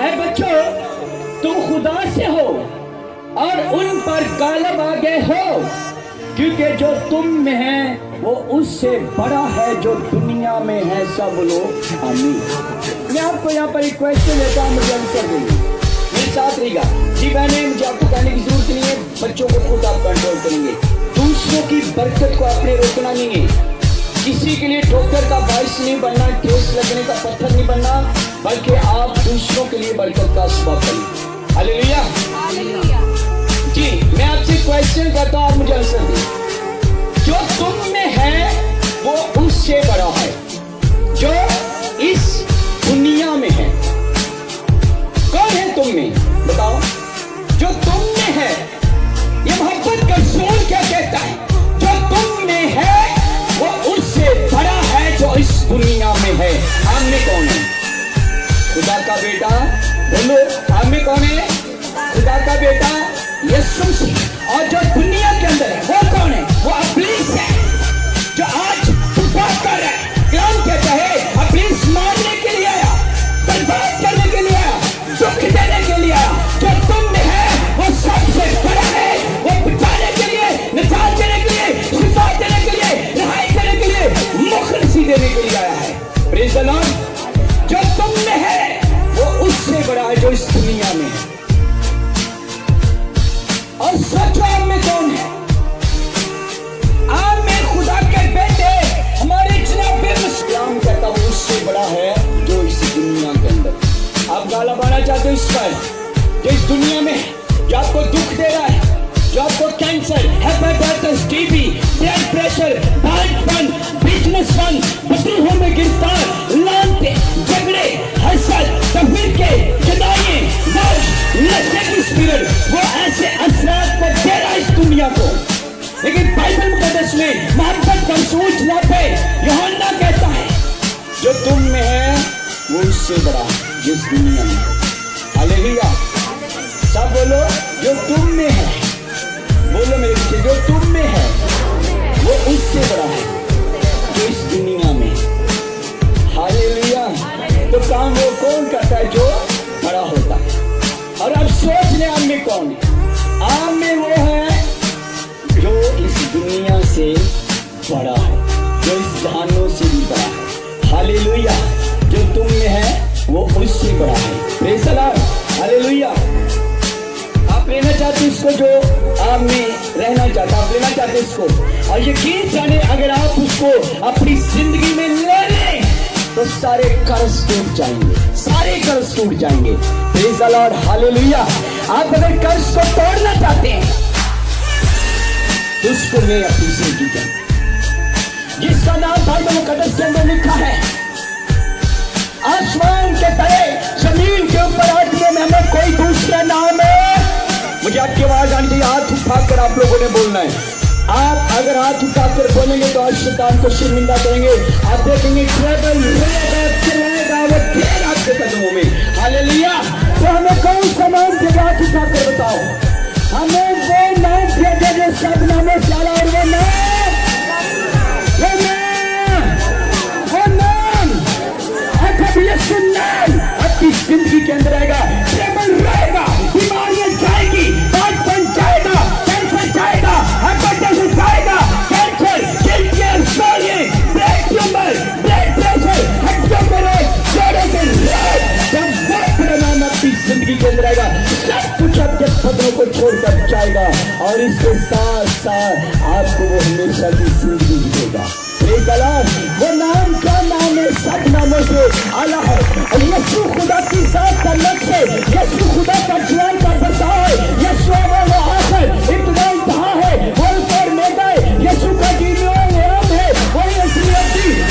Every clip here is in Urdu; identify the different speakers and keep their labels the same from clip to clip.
Speaker 1: اے بچوں تم خدا سے ہو اور ان پر غالب آ گئے ہو، کیونکہ جو تم میں ہے وہ اس سے بڑا ہے جو دنیا میں ہے۔ سب لوگ آمین۔ میں آپ کو یہاں پر ایک کویسچن دیتا ہوں، مجھے آنسر دیں گے، میرے ساتھ رہے گا۔ جی بہنیں، مجھے آپ کو کہنے کی ضرورت نہیں ہے، بچوں کو خود آپ کنٹرول کریں گے۔ دوسروں کی برکت کو آپ نے روکنا نہیں ہے، کسی کے لیے ٹھوکر کا باعث نہیں بننا، ٹھیس لگنے کا پتھر نہیں بننا، بلکہ آپ دوسروں کے لیے برکت کا سبب بنیں۔ ہاللیلویہ۔ جی میں آپ سے کویسچن کرتا ہوں، آپ مجھے آنسر دیں۔ جو تم میں ہے وہ اس سے بڑا ہے جو اس دنیا میں ہے۔ کون ہے تم میں؟ بتاؤ۔ جو تم میں ہے، یہ محبت کا رسول کیا کہتا ہے؟ جو تم میں ہے وہ اس سے بڑا ہے جو اس دنیا میں ہے۔ ہم میں کون ہے؟ خدا کا بیٹا۔ بولو، ہم میں کون ہے؟ خدا کا بیٹا یسوع مسیح۔ اور جو دنیا کے اندر ہے وہ کون ہے؟ وہ ابلیس ہے، جو آج برباد کر رہا ہے۔ کلام کہتا ہے ابلیس مارنے کے لیے آیا، برباد کرنے کے لیے آیا، دکھ دینے کے لیے آیا۔ جو تم میں ہے وہ سب سے بڑا ہے، وہ بچانے کے لیے، نجات دینے کے لیے، شفا دینے کے لیے، رہائی دینے کے لیے، مخلصی دینے کے لیے آیا ہے۔ پریز دی لارڈ۔ جو تم میں ہے وہ اس سے بڑا ہے جو اس دنیا میں ہے۔ اور سچ آپ میں کون ہے؟ آپ میں خدا کے بیٹے ہمارے جناب مسلم کہتا ہوں اس سے بڑا ہے جو اس دنیا کے اندر۔ آپ غالب آنا چاہتے ہو اس پر، جو اس دنیا میں جو آپ کو دکھ دے رہا ہے، جو آپ کو cancer, hepatitis, T B, blood pressure, بھاٹ پن، بزنس پن، بدروہوں میں گرفتار، لانتے، جھگڑے، حسد، تفرقے، جدائیاں، ناش، نشے کی اسپرٹ، وہ ایسے اثرات کو دے رہا ہے اس دنیا کو۔ لیکن بائبل مقدس میں محبت کا رسول جناب یوحنا کہتا ہے جو تم میں ہے وہ اس سے بڑا ہے جس دنیا میں ہے۔ ہاللیلویہ۔ سب بولو، جو تم میں ہے، بولو میرے پیچھے، جو تم میں ہے وہ اس سے بڑا ہے جو اس دنیا میں ہے۔ ہاللیلویہ۔ تو کام وہ کون کرتا ہے؟ جو بڑا ہوتا ہے۔ اور اب سوچ لیں آپ میں کون ہے؟ آپ میں وہ ہے جو اس دنیا سے بڑا ہے، جو اس جہانوں سے بھی بڑا ہے۔ ہاللیلویہ۔ جو تم میں ہے وہ اس سے بڑا ہے۔ پریز دی لارڈ۔ ہاللیلویہ۔ آپ لینا چاہتے اس کو، جو آپ میں رہنا چاہتا، آپ لینا چاہتے اس کو، اور یقین جانے اگر آپ اس کو اپنی زندگی میں لے لیں تو سارے قرض ٹوٹ جائیں گے، سارے قرض ٹوٹ جائیں گے۔ پریز دی لارڈ۔ ہاللیلویہ۔ آپ اگر قرض کو توڑنا چاہتے ہیں تو اس کو لے اپنی زندگی کے اندر، جس کا نام بائبل مقدس کے اندر لکھا ہے آسمان کے تلے، زمین کے اوپر، آدمیوں میں ہمیں کوئی دوسرا نام ہے۔ مجھے آپ کی آواز آنی چاہیے، ہاتھ اٹھا کر آپ لوگوں نے بولنا ہے۔ آپ اگر ہاتھ اٹھا کر بولیں گے تو آج شیطان کو شرمندہ کریں گے۔ آپ دیکھیں گے ٹریبل چلائے گا وہ پھر آپ کے قدموں میں۔ ہاللیلویہ۔ تو ہمیں کون سا نام دے گا؟ ہاتھ اٹھا کر بتاؤ۔ ہمیں وہ نام دے دے جو سب ناموں سے اعلیٰ، اور وہ نام، وہ نام، وہ نام اب یسوع نام اپنی زندگی کے اندر رہے گا۔ ٹریبل رہے گا، بیماریاں جائے گی، بات بن جائے گا، کینسر جائے گا، ہیپیٹائٹس جائے گا، کینسر، دل کے سوریے، بلڈ ٹیومر، بلڈ پریشر، ہڈیوں کے روگ، جوڑوں کے روگ، جب وہ اپنا نام اپنی زندگی کے اندر رہے گا، سب کچھ آپ کے پدروں کو چھوڑ کر جائے گا، اور اس کے ساتھ ساتھ آپ کو وہ ہمیشہ کی زندگی دے گا۔ پریز دی لارڈ۔ وہ نام کا نام ہے سب ناموں سے اعلیٰ ہے، اور یسوع خدا کی ذات کا نقش ہے، یسوع خدا کا جلال کا برتاؤ ہے، یسوع وہ آخر، ابتدا، انتہا ہے، وہ الفا اور اومیگا ہے، یسوع کا دین و ایام ہے، وہی اصلیت تھی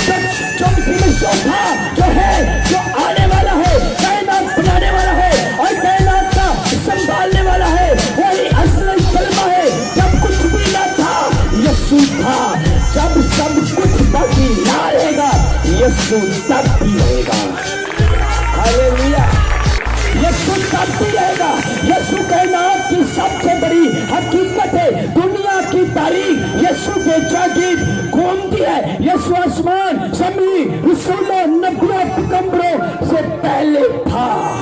Speaker 1: جو مسیح میں تھا، جو ہے، جو آنے والا ہے، کائنات بنانے والا ہے اور کائنات کا سنبھالنے والا ہے، وہی اصل کلمہ ہے۔ جب کچھ بھی نہ تھا یسوع تھا، جب سب کچھ باقی نہ رہے گا یسوع تب بھی رہے گا۔ ہاللیلویہ۔ یسوع تب بھی رہے گا۔ یسوع کائنات کی سب سے بڑی حقیقت ہے۔ دنیا کی تاریخ یسوع کے جاگید گھومتی ہے۔ یسوع آسمان، زمین، رسولوں، نبیوں، پیغمبروں سے پہلے تھا۔